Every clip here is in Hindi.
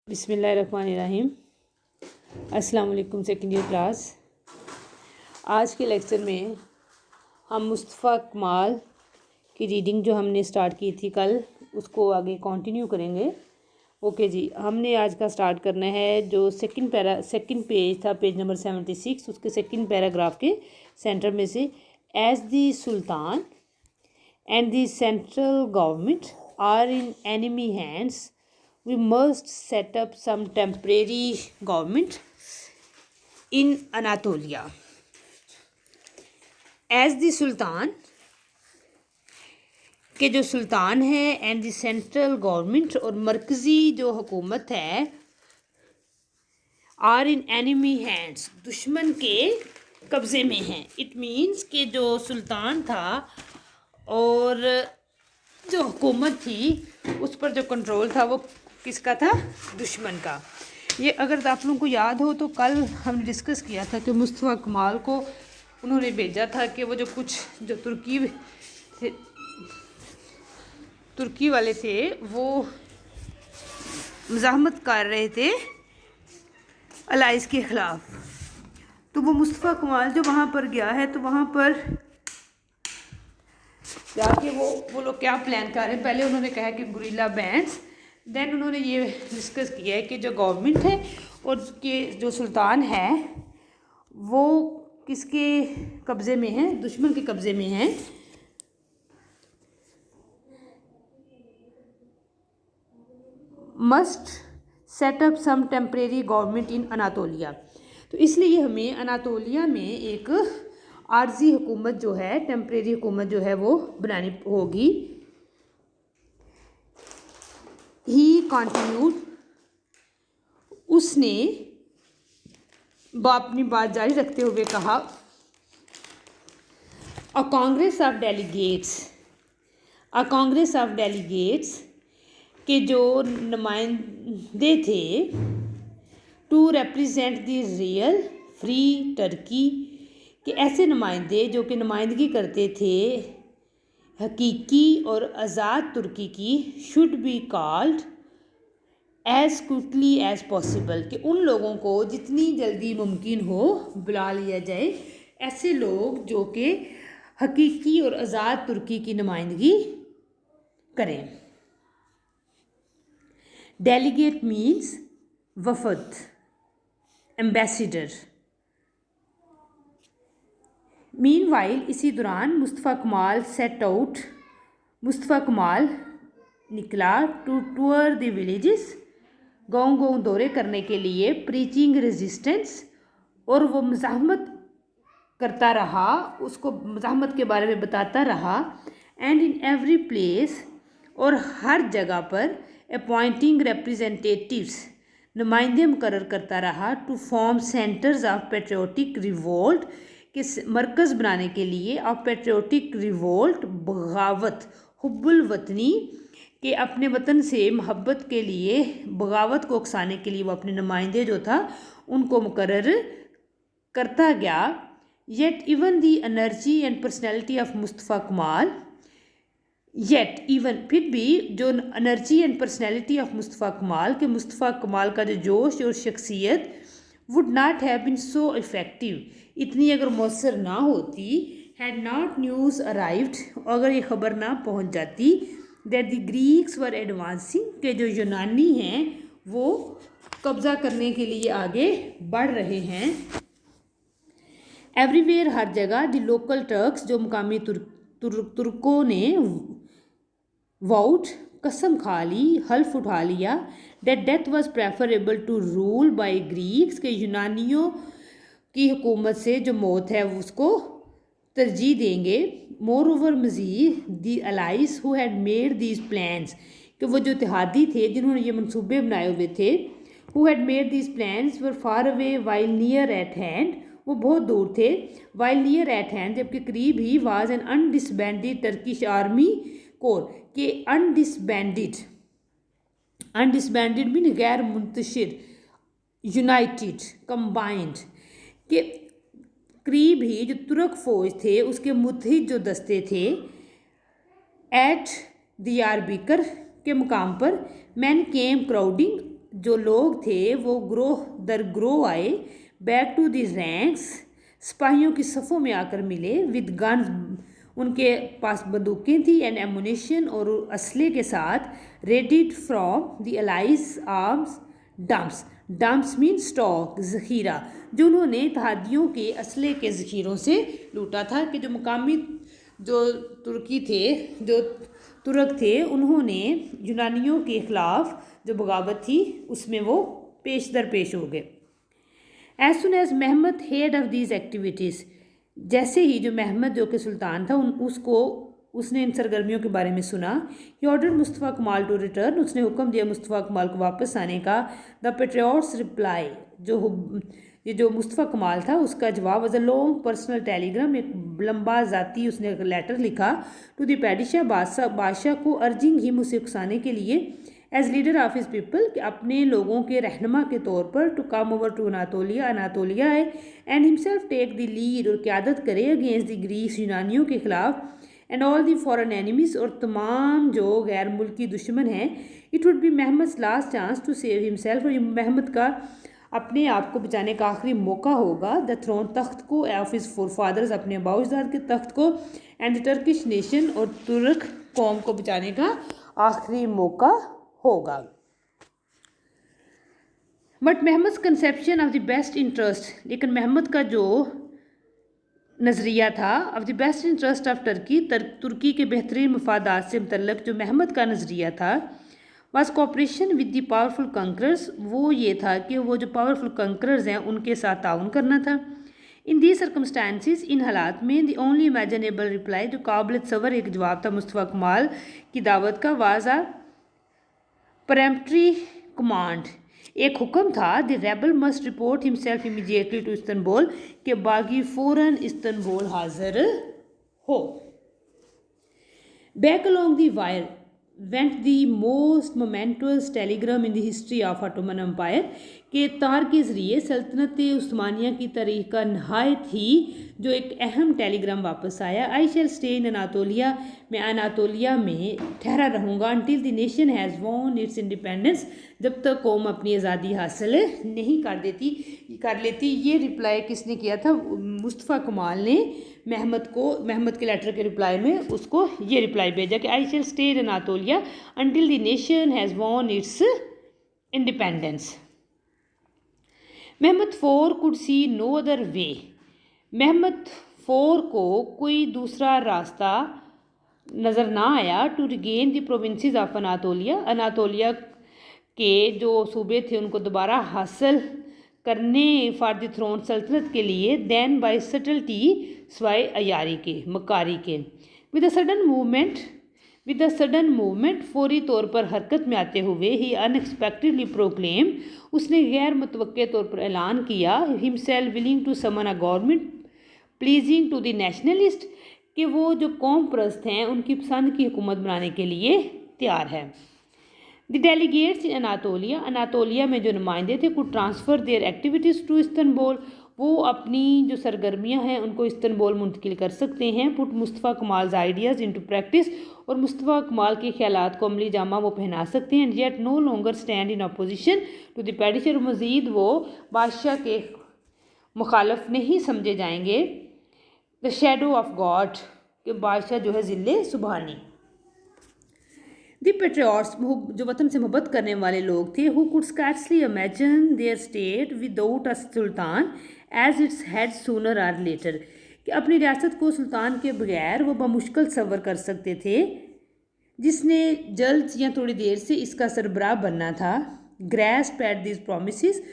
बिस्मिल्लाहिर्रहमानिर्रहीम। अस्सलाम वालेकुम सेकेंड ईयर क्लास। आज के लेक्चर में हम मुस्तफ़ा कमाल की रीडिंग जो हमने स्टार्ट की थी कल, उसको आगे कंटिन्यू करेंगे। ओके जी, हमने आज का स्टार्ट करना है जो सेकंड पेज था, पेज नंबर 76, उसके सेकंड पैराग्राफ के सेंटर में से, as the sultan and the central government are in enemy hands we must set up some temporary government in Anatolia. As the Sultan के जो सुल्तान है एंड द सेंट्रल गवर्नमेंट और मरकज़ी जो हुकूमत है, आर इन एनिमी हैंड्स, दुश्मन के कब्ज़े में हैं। इट मीन्स कि जो सुल्तान था और जो हुकूमत थी उस पर जो कंट्रोल था वो किसका था? दुश्मन का। ये अगर आप लोगों को याद हो तो कल हमने डिस्कस किया था कि मुस्तफ़ा कमाल को उन्होंने भेजा था कि वो जो कुछ जो तुर्की वाले थे वो मज़ाहमत कर रहे थे अलाइज़ के ख़िलाफ़। तो वो मुस्तफ़ा कमाल जो वहाँ पर गया है तो वहाँ पर जाके वो लोग क्या प्लान कर रहे हैं। पहले उन्होंने कहा कि गुरिल्ला बैंड्स, देन उन्होंने ये डिस्कस किया है कि जो गवर्नमेंट है और के जो सुल्तान है वो किसके कब्ज़े में है? दुश्मन के कब्ज़े में है। Must set up some temporary government in Anatolia. तो इसलिए हमें अनातोलिया में एक आर्जी हुकूमत जो है, टेम्परेरी हुकूमत जो है वो बनानी होगी। ही कंटिन्यूड, उसने अपनी बात जारी रखते हुए कहा, अ कांग्रेस ऑफ डेलीगेट्स के जो नुमाइंदे थे, to represent the real free Turkey, कि ऐसे नुमाइंदे जो कि नुमाइंदगी करते थे हकीकी और आज़ाद तुर्की की, should be called as quickly as possible, कि उन लोगों को जितनी जल्दी मुमकिन हो बुला लिया जाए, ऐसे लोग जो कि हकीकी और आज़ाद तुर्की की नुमाइंदगी करें। डेलीगेट मीन्स वफद, एम्बेसडर। मीनवाइल, इसी दौरान मुस्तफ़ा कमाल निकला टू टूर द विलेजेस, गाँव दौरे करने के लिए, प्रीचिंग रेजिस्टेंस, और वो मज़ाहमत करता रहा, उसको मज़ाहमत के बारे में बताता रहा। एंड इन एवरी प्लेस, और हर जगह पर, अपॉइंटिंग रिप्रेजेंटेटिव्स, नुमाइंदे मुकर्रर करता रहा, to form centres of patriotic revolt, के मरकज़ बनाने के लिए, ऑफ पेट्रियोटिक रिवोल्ट, बगावत, हुब्बुल वतनी, के अपने वतन से मोहब्बत के लिए, बगावत को उकसाने के लिए वो अपने नुमाइंदे जो था उनको मुकर्रर करता गया। Yet even the energy and personality of Mustafa Kemal, yet even, फिर भी जो energy and personality of Mustafa Kemal, के मुस्तफ़ा कमाल का जो जोश और शख्सियत, would not have been so effective, इतनी अगर मौसर ना होती, हैड नॉट न्यूज़ अराइव्ड, अगर ये ख़बर ना पहुँच जाती, that the Greeks were advancing, के जो यूनानी हैं वो कब्ज़ा करने के लिए आगे बढ़ रहे हैं। एवरीवेयर, हर जगह, द लोकल टर्क्स, जो मुकामी तुर्कों ने वाउट, कसम खा ली, हल्फ उठा लिया, that death was preferable to rule by Greeks, के यूनानियों की हुकूमत से जो मौत है उसको तरजीह देंगे। मोर ओवर, मज़ीद, the allies who had made these plans, कि वो जो इत्तेहादी थे जिन्होंने ये मनसूबे बनाए हुए थे, who had made these plans were far away while near eight hand, वो बहुत दूर थे, वाइल नियर एट हैंड, जबकि करीब ही, was an undisbanded Turkish army corps, के अनडिसबैंडेड मीन गैर मुंतशिर, यूनाइटेड, कंबाइंड, के करीब ही जो तुर्क फौज थे उसके मुत्तहिद जो दस्ते थे, एट दियारबिकर के मुकाम पर, मैन केम क्राउडिंग जो लोग थे वो ग्रोह दर ग्रोह आए, बैक टू द रैंक्स, सिपाहियों की सफ़ों में आकर मिले, विद गन्स, उनके पास बंदूकें थी, एंड एमुनेशन, और असले के साथ, raided from the allies arms dumps, dumps mean stock, ज़ख़ीरा, जो उन्होंने तहादियों के असले के ज़ख़ीरों से लूटा था, कि जो मुकामी जो तुर्की थे, जो तुर्क थे, उन्होंने यूनानियों के ख़िलाफ़ जो बगावत थी उसमें वो पेश दर पेश हो गए। As soon as Mehmed head of these activities, जैसे ही जो महमद जो कि सुल्तान था उसने इन सरगर्मियों के बारे में सुना, ही ऑर्डर मुस्तफ़ा कमाल टू रिटर्न, उसने हुक्म दिया मुस्तफ़ा कमाल को वापस आने का। द पेट्रियट्स रिप्लाई, जो मुस्तफ़ा कमाल था उसका जवाब was a long personal Telegram, एक लंबा ज़ाती उसने एक लेटर लिखा टू द पेडिशा, बादशाह को, अर्जिंग हिम, उसे उकसाने के लिए, as leader of his people, कि अपने लोगों के रहनुमा के तौर पर, to come over to Anatolia है, and himself take the lead, और क़यादत करे अगेंस्ट द ग्रीस, यूनानियों के ख़िलाफ़, and all the foreign enemies, और तमाम जो गैर मुल्की दुश्मन हैं। It would be Mehmed last chance to save himself, और ये महमद का अपने आप को बचाने का आखिरी मौका होगा, द थ्रोन, तख्त को, ऑफ हिज फोरफादर्स, अपने अबाउजाद के तख्त को, एंड द टर्किश नेशन, और तुर्क कौम को बचाने का आखिरी मौका होगा। But Mehmed conception of the best interest, लेकिन महमद का जो नज़रिया था of the best interest of तुर्की के बेहतरीन मफादात से मुतल्लक जो महमद का नज़रिया था, was cooperation with the powerful conquerors, वो ये था कि वो जो पावरफुल कंकरर्स हैं उनके साथ ताउन करना था। इन दी सर्कमस्टांसिस, इन हालात में, द ओनली इमेजिनेबल रिप्लाई, जो काबिल तसव्वुर एक जवाब था मुस्तफ़ा कमाल की दावत का, वाज आ परम्पटरी कमांड, एक हुक्म था, the rebel must report himself immediately to Istanbul, के बागी फ़ौरन इस्तंबुल हाजिर हो। Back along the wire went the most momentous telegram in the history of Ottoman Empire, के तार के ज़रिए सल्तनत उस्मानिया की तारीख़ का नहायत ही जो एक अहम टेलीग्राम वापस आया। आई शैल स्टे इन अनातोलिया, मैं अनातोलिया में ठहरा रहूँगा, until the nation has won its independence, जब तक कौम अपनी आज़ादी हासिल नहीं कर लेती। ये रिप्लाई किसने किया था? मुस्तफ़ा कमाल ने महमद के लेटर के रिप्लाई में उसको ये रिप्लाई भेजा कि I shall stay in Anatolia until the nation has won its independence. Mehmed IV could see no other way, Mehmed IV को कोई दूसरा रास्ता नज़र ना आया to regain the provinces of Anatolia, Anatolia के जो सूबे थे उनको दोबारा हासिल करने फॉर द थ्रोन, सल्तनत के लिए, देन बाय सटल्टी, स्वाय अयारी के, मकारी के, विद द सडन मूवमेंट, फौरी तौर पर हरकत में आते हुए, ही अनएक्सपेक्टेडली प्रोक्लेम, उसने गैर मुतवक्के तौर पर ऐलान किया, himself willing to summon a government pleasing to the nationalist, कि वो जो कौम परस्त हैं उनकी पसंद की हुकूमत बनाने के लिए तैयार है। द डेलीगेट्स इन अनातोलिया में जो नुमाइंदे थे, could transfer their activities to Istanbul, वो अपनी जो सरगर्मियां हैं उनको इस्तंबुल मुंतकिल कर सकते हैं। पुट मुस्तफ़ा कमाल आइडियाज़ इनटू प्रैक्टिस, और मुस्तफ़ा कमाल के ख्यालात को अमली जामा वो पहना सकते हैं। Yet no longer stand in opposition to the padishah, मज़ीद वो बादशाह के मुखालफ नहीं समझे जाएंगे। द शेडो ऑफ गॉड, के बादशाह जो है ज़िल्ले सुबहानी। द पेट्रियट्स, जो वतन से मोहब्बत करने वाले लोग थे, who could scarcely imagine their state without a sultan as it's had sooner or later, कि अपनी रियासत को सुल्तान के बगैर वो बमुश्किल सवर कर सकते थे, जिसने जल्द या थोड़ी देर से इसका सरबराह बनना था। ग्रेस्प एट दिस प्रोमिसेस,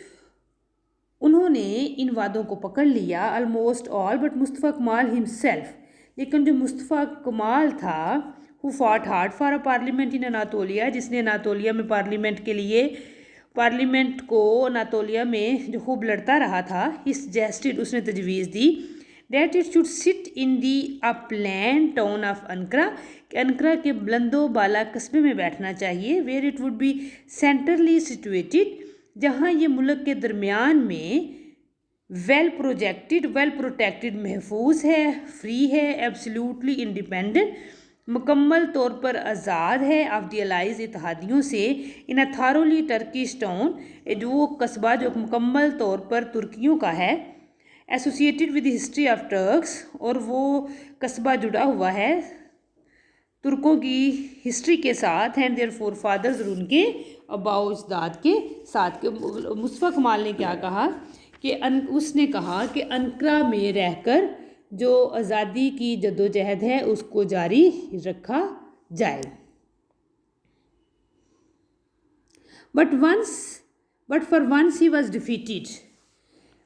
उन्होंने इन वादों को पकड़ लिया। ऑलमोस्ट ऑल बट मुस्तफ़ा कमाल हिमसेल्फ, लेकिन जो मुस्तफ़ा कमाल था, who fought hard for a parliament in Anatolia, जिसने अनातोलिया में पार्लियामेंट को अनातोलिया में जो खूब लड़ता रहा था, ही सजेस्टेड, उसने तजवीज़ दी, that it should sit in the upland town of Ankara, कि अनकरा के बुलंदो बाला कस्बे में बैठना चाहिए। Where it would be centrally situated, जहाँ ये मुल्क के दरमियान में वेल प्रोटेक्टेड, महफूज है, फ्री है, एब्सोल्युटली इंडिपेंडेंट, मुकम्मल तौर पर आज़ाद है ऑफ द अलाइज इत्तेहादियों से इन अ थारोली टर्किश टाउन, जो कस्बा जो मुकम्मल तौर पर तुर्कियों का है, associated with history of Turks, और वो कस्बा जुड़ा हुआ है तुर्कों की हिस्ट्री के साथ, एंड देयर फोर फादर्स और उनके आबाओ अजदाद के साथ। के मुस्तफ़ा कमाल ने क्या कहा कि उसने कहा कि अंकारा में रहकर जो आज़ादी की जद्दोजहद है उसको जारी रखा जाए। But for once he was defeated,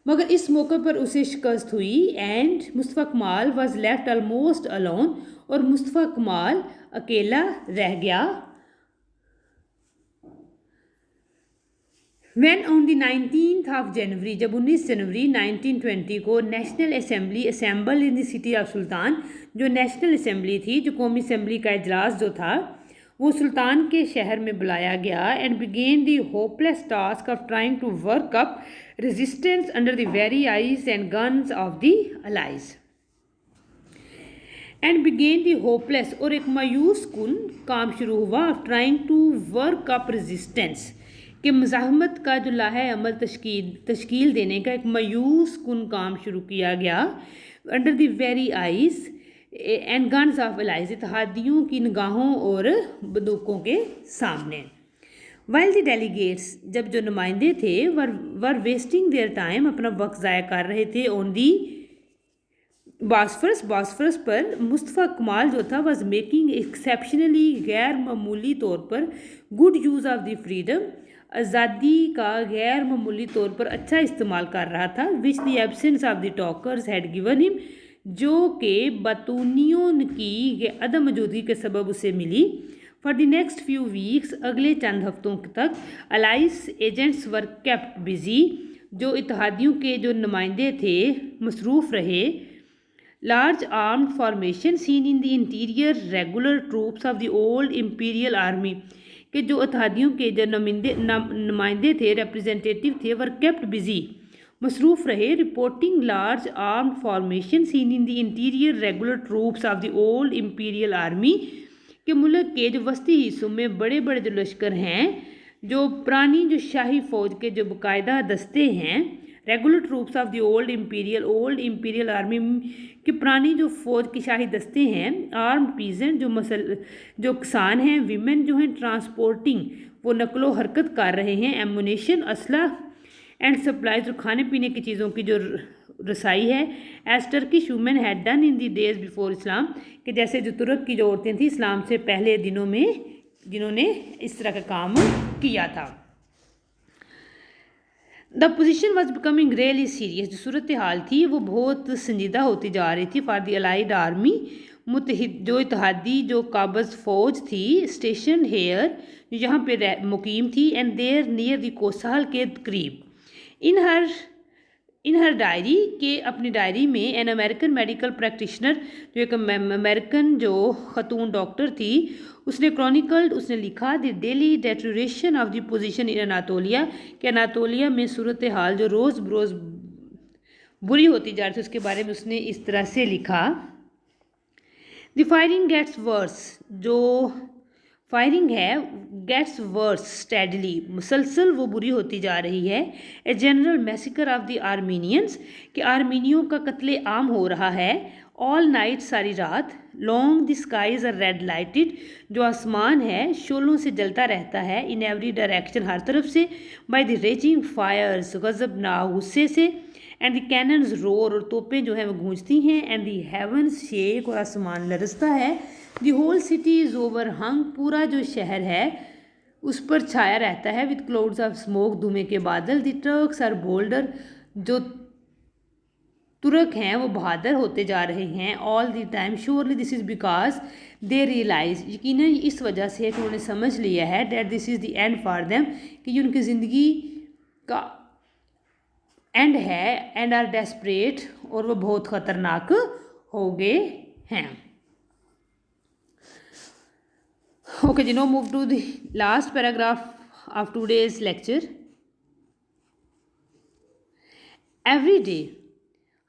मगर इस मौके पर उसे शिकस्त हुई, एंड मुस्तफ़ा कमाल वॉज लेफ्ट ऑलमोस्ट अलोन, और मुस्तफ़ा कमाल अकेला रह गया। When on the 19th of January, जब 19 जनवरी 1920 को national assembly assemble in the city of sultan, जो नेशनल असेंबली थी, जो कौमी असेंबली का इजलास जो था वो सुल्तान के शहर में बुलाया गया, and began the hopeless task of trying to work up resistance under the very eyes and guns of the allies, and began the hopeless, और एक मायूस कुन काम शुरू हुआ, of trying to work up resistance, कि मुज़ाहमत का जो लाहे अमल तश्कील देने का एक मायूस कुन काम शुरू किया गया, under the very eyes and guns of allies, इत्तेहादियों की निगाहों और बंदूकों के सामने। वाइल द डेलीगेट्स, जब जो नुमाइंदे थे वर वेस्टिंग देयर टाइम, अपना वक्त ज़ाया कर रहे थे, ऑन दी बॉस्फरस पर, मुस्तफ़ा कमाल जो था वॉज मेकिंग एक्सेप्शनली, गैर मामूली तौर पर, good use of the freedom, आज़ादी का गैर मामूली तौर पर अच्छा इस्तेमाल कर रहा था, which the absence of the talkers had given him, जो कि बतूनियों की अदम मौजूदगी के सबब उसे मिली। For the next few weeks, अगले चंद हफ्तों तक, allies agents were kept busy, जो इत्तेहादियों के जो नुमाइंदे थे मसरूफ़ रहे। Large armed formations seen in the interior regular troops of the old imperial army, कि जो इत्तेहादियों के जो नुमाइंदे थे, रिप्रेजेंटेटिव थे, वर केप्ट बिजी, मसरूफ़ रहे, reporting large armed formations seen in the interior regular troops of the old imperial army, के मुल्क के जो वस्ती हिस्सों में बड़े बड़े जो लश्कर हैं, जो पुरानी जो शाही फ़ौज के जो बाकायदा दस्ते हैं, regular troops of the old imperial army की पुरानी जो फ़ौज की शाही दस्ते हैं, आर्म्ड पीजेंट जो किसान हैं, वीमेन जो हैं ट्रांसपोर्टिंग, वो नकलो हरकत कर रहे हैं, एमुनेशन असला एंड सप्लाइज, जो खाने पीने की चीज़ों की जो रसाई है, as Turkish women had done in the days before Islam, कि जैसे जो तुर्क की जो औरतें थी इस्लाम से पहले दिनों में जिन्होंने इस तरह का काम किया था। The position was becoming really serious, जो सूरत हाल थी वो बहुत संजीदा होती जा रही थी। फॉर द अलाइड आर्मी, जो इत्तेहादी जो काबज़ फ़ौज थी, स्टेशन हेयर, जो यहाँ पे मुकीम थी, एंड देयर नियर द कोसाल के करीब, इन हर डायरी, के अपनी डायरी में, एन अमेरिकन मेडिकल प्रैक्टिशनर, जो एक अमेरिकन जो ख़तून डॉक्टर थी, उसने क्रॉनिकल्ड, उसने लिखा the daily deterioration of the position in Anatolia, कि अनातोलिया में सूरत हाल जो रोज़ बरोज़ बुरी होती जा रही थी, उसके बारे में उसने इस तरह से लिखा। द फायरिंग गेट्स वर्स, जो फायरिंग है गेट्स वर्स स्टेडली, मुसलसल वो बुरी होती जा रही है। A general मैसिकर of the Armenians, कि आर्मीनियों का कत्ले आम हो रहा है। ऑल नाइट, सारी रात। Long the skies are red lighted, जो आसमान है शोलों से जलता रहता है, इन एवरी डायरेक्शन, हर तरफ से। बाय द रेजिंग फायर्स, गज़ब ना गुस्से से। एंड द कैनन्स रोर, और तोपें जो हैं वो गूंजती हैं। एंड द हेवन्स शेक, और आसमान लरसता है। The whole city is overhung, पूरा जो शहर है उस पर छाया रहता है। विद क्लाउड्स ऑफ स्मोक, धुएं के बादल। द टर्क्स आर बोल्डर, जो तुर्क हैं वो बहादुर होते जा रहे हैं। All the time, surely this is because they realise, यकीनन इस वजह से कि उन्होंने समझ लिया है, that this is the end for them, कि ये उनकी ज़िंदगी का एंड है। एंड आर डेस्परेट, और वो बहुत ख़तरनाक हो गए हैं। Okay, now move to the last paragraph of today's lecture. Every day,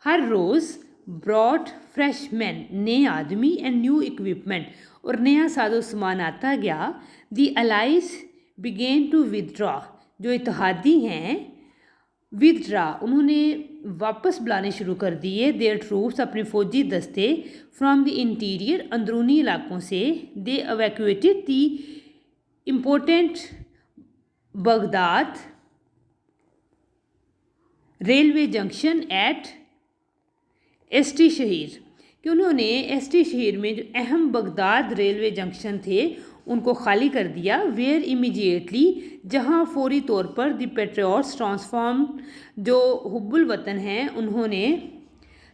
her rose, brought fresh man, नए आदमी, एंड न्यू इक्विपमेंट, और नया साजो सामान आता गया। The allies began to withdraw, जो इत्तेहादी हैं विदड्रा, उन्होंने वापस बुलाने शुरू कर दिए देयर ट्रूप्स, अपने फौजी दस्ते, फ्रॉम द इंटीरियर, अंदरूनी इलाकों से। They evacuated the important Baghdad railway junction at ST शहर, कि उन्होंने एसटी शहर में जो अहम बगदाद रेलवे जंक्शन थे उनको खाली कर दिया। वेयर इमीडिएटली, जहाँ फौरी तौर पर द पेट्रियट्स ट्रांसफॉर्म, जो हुब्बुल वतन हैं उन्होंने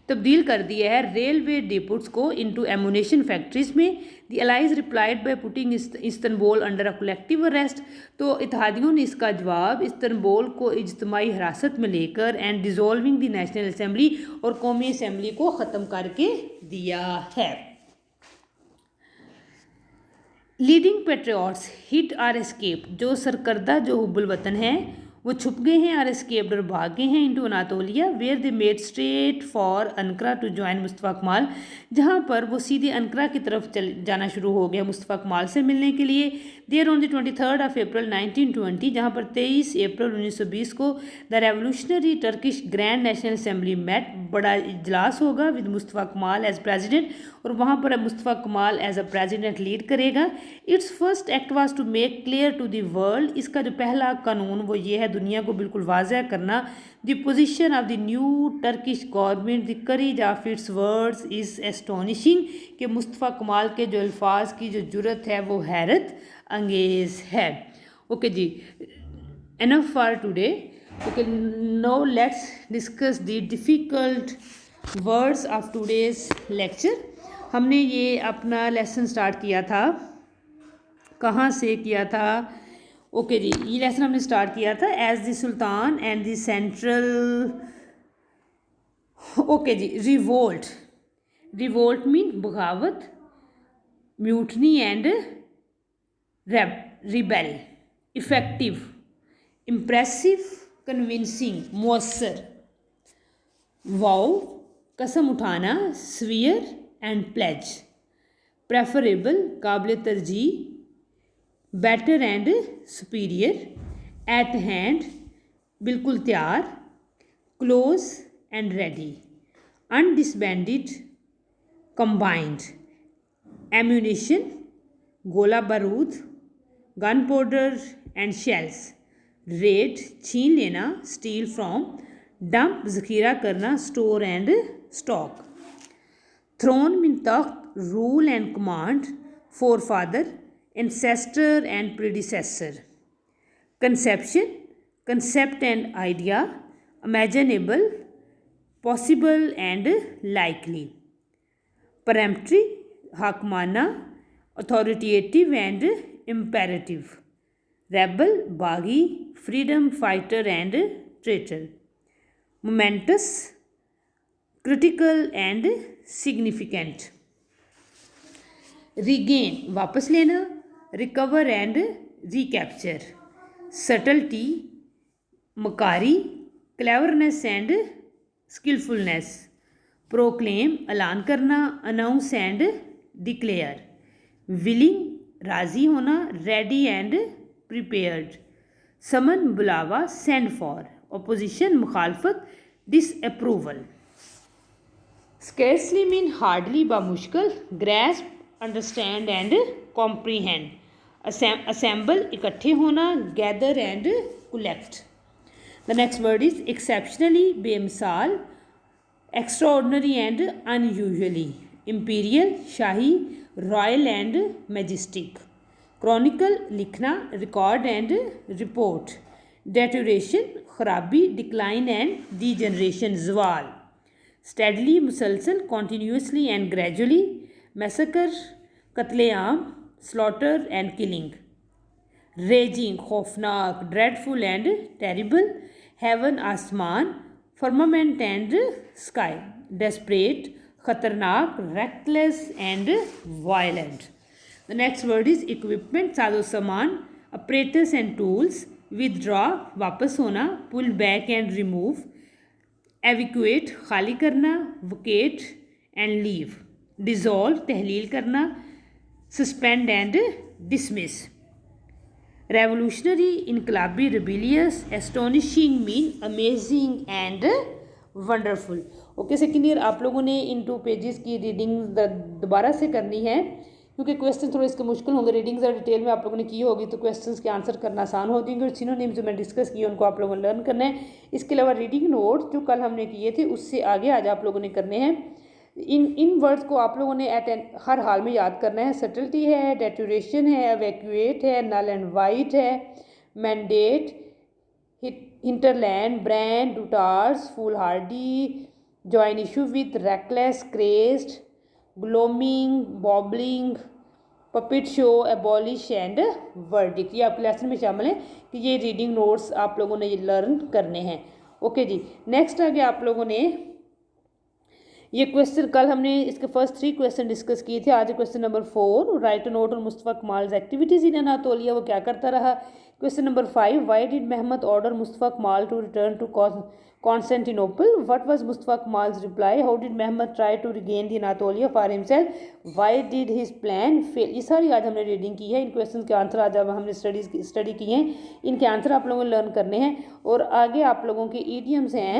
तब्दील कर दिया है रेलवे डिपोट्स को इनटू एमुनेशन फैक्ट्रीज में। The allies replied by putting Istanbul under a collective arrest, तो इत्तेहादियों ने इसका जवाब इस्तंबुल को इज्तमाही हिरासत में लेकर and dissolving the national assembly, और कौमी असम्बली को ख़त्म करके दिया है। Leading patriots hit or escape, जो सरकर्दा जो हुब्बुल वतन हैं वो छुप गए हैं और एस्केप्ड और भाग गए हैं into Anatolia, where they made straight for Ankara to join Mustafa Kemal, जहाँ पर वो सीधे अनकरा की तरफ जाना शुरू हो गया मुस्तफ़ा कमाल से मिलने के लिए। There on the 23rd of April 1920, जहाँ पर 23 अप्रैल 1920 को the revolutionary Turkish grand national assembly met, बड़ा इजलास होगा with Mustafa Kemal as president, और वहाँ पर Mustafa Kemal as a president lead करेगा। Its first act was to make clear to the world, इसका जो पहला कानून वो ये है दुनिया को बिल्कुल वाज़ह करना, the position of the new Turkish government, the courage of its words is astonishing, कि मुस्तफ़ा कमाल के जो अल्फाज की जो जुर्रत है वो हैरत अंगेज़ है। ओके जी, enough for today. Okay, now let's discuss the difficult words of today's lecture. हमने ये अपना लेसन स्टार्ट किया था, कहाँ से किया था? ओके जी, ये लेसन हमने स्टार्ट किया था as the sultan and the central. Okay ji, revolt, revolt mean बगावत, mutiny and rebel, effective, impressive, convincing, मौसर। वाओ, कसम उठाना, स्वीयर एंड प्लेज, प्रेफरेबल, काबिल तरजीह, better and superior, at hand, बिल्कुल तैयार, close and ready, undisbanded, combined, ammunition, गोला बारूद, gunpowder and shells, raid, छीन लेना, स्टील फ्रॉम, डंप, जखीरा करना, store and stock, throne mean तख्त, rule and command, forefather, ancestor and predecessor, conception, concept and idea, imaginable, possible and likely, peremptory, hakmana, authoritative and imperative, rebel, baghi, freedom fighter and traitor, momentous, critical and significant, regain, वापस लेना, रिकवर एंड रिकैप्चर, सटल्टी, मकारी, क्लेवरनेस एंड स्किलफुलनेस, प्रोक्लेम, ऐलान करना, अनाउंस एंड डिक्लेयर, विलिंग, राज़ी होना, रेडी एंड प्रिपेयर्ड, समन, बुलावा, सेंड फॉर, अपोजिशन, मुखालफत, डिसअप्रूवल, स्केर्सली मीन हार्डली, बामुश्किल, grasp, understand and comprehend, assemble, इकट्ठे होना, gather and collect. The next word is exceptionally, बेमिसाल, एक्स्ट्राऑर्डिनरी एंड अनयूजुअली, इंपीरियल, शाही, रॉयल एंड मैजेस्टिक, क्रॉनिकल, लिखना, रिकॉर्ड एंड रिपोर्ट, डेटोरेशन, खराबी, डिक्लाइन एंड डीजनरेशन, जवाल, स्टेडली, मुसलसल, कॉन्टीन्यूसली एंड ग्रेजुअली, मैसेकर, कत्लेआम, स्लॉटर एंड किलिंग, रेजिंग, खौफनाक, ड्रेडफुल एंड टेरिबल, हेवन, आसमान, फर्मामेंट एंड स्काई, डेस्परेट, खतरनाक, रेक्टलेस and violent. The next word is equipment, साजो सामान, अपरेटस एंड टूल्स, विदड्रॉ, वापस होना, pull back and remove, evacuate खाली करना, वकेट एंड लीव, डिज़ोल्व तहलील करना, सस्पेंड एंड डिसमिस। रेवोल्यूशनरी इनकलाबी, rebellious, astonishing mean amazing and wonderful. Okay second year आप लोगों ने इन 2 पेजेस की रीडिंग दोबारा से करनी है, क्योंकि क्वेश्चन थोड़े इसके मुश्किल होंगे। रीडिंग ज़रा डिटेल में आप लोगों ने की होगी तो क्वेश्चंस के आंसर करना आसान हो जाएंगे, और सिनोनिम्स जो मैं डिस्कस किए उनको आप लोगों ने लर्न करना है। इसके अलावा रीडिंग नोट जो कल हमने किए थे उससे आगे आज आप लोगों ने करने हैं। इन वर्ड्स को आप लोगों ने हर हाल में याद करना है। सटल्टी है, डेटूरेशन है, एवैक्यूएट है, नल एंड वाइट है, mandate, hinterland, brand, dotards, foolhardy, join issue with, reckless, crazed, gloaming, babbling, puppet show, abolish and verdict. ये आपके लेसन में शामिल है कि ये रीडिंग नोट्स आप लोगों ने ये लर्न करने हैं। ओके जी, नेक्स्ट आगे आप लोगों ने ये क्वेश्चन, कल हमने इसके फर्स्ट 3 क्वेश्चन डिस्कस किए थे। आज question number 4, write a note on Mustafa Kemal's activities in Anatolia, वो क्या करता रहा। Question number 5, why did Mehmed order Mustafa Kemal to return to Constantinople, what was Mustafa Kemal's reply, how did Mehmed try to regain the Anatolia for himself, why did his plan fail. ये सारी आज हमने रीडिंग की है। इन क्वेश्चन के आंसर आज हमने स्टडी किए हैं, इनके आंसर आप लोगों ने लर्न करने हैं। और आगे आप लोगों के ईडियम्स हैं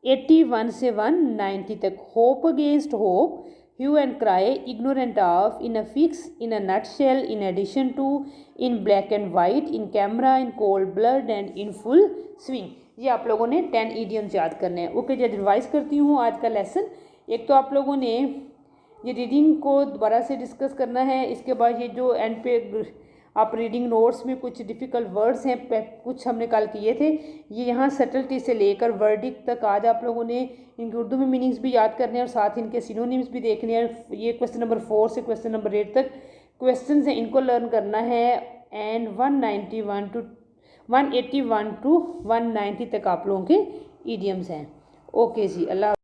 181 से 190 तक। Hope against hope, hue and cry, ignorant of, in a fix, in a nutshell, in addition to, in black and white, in camera, in cold blood and in full swing. ये आप लोगों ने 10 ईडियम्स याद करने हैं। ओके जी, रिवाइज करती हूँ आज का लेसन। एक तो आप लोगों ने ये रीडिंग को दोबारा से डिस्कस करना है। इसके बाद ये जो एंड पे आप रीडिंग नोट्स में कुछ डिफ़िकल्ट वर्ड्स हैं, कुछ हमने कल किए थे, ये यहाँ सटल्टी से लेकर वर्डिक तक आज आप लोगों ने इनके उर्दू में मीनिंग्स भी याद करने हैं और साथ इनके सिनोनिम्स भी देखने हैं। ये क्वेश्चन नंबर 4 से क्वेश्चन नंबर 8 तक क्वेश्चन हैं, इनको लर्न करना है। एंड 181 टू 190 तक आप लोगों के ईडियम्स हैं। ओके जी, अल्लाह।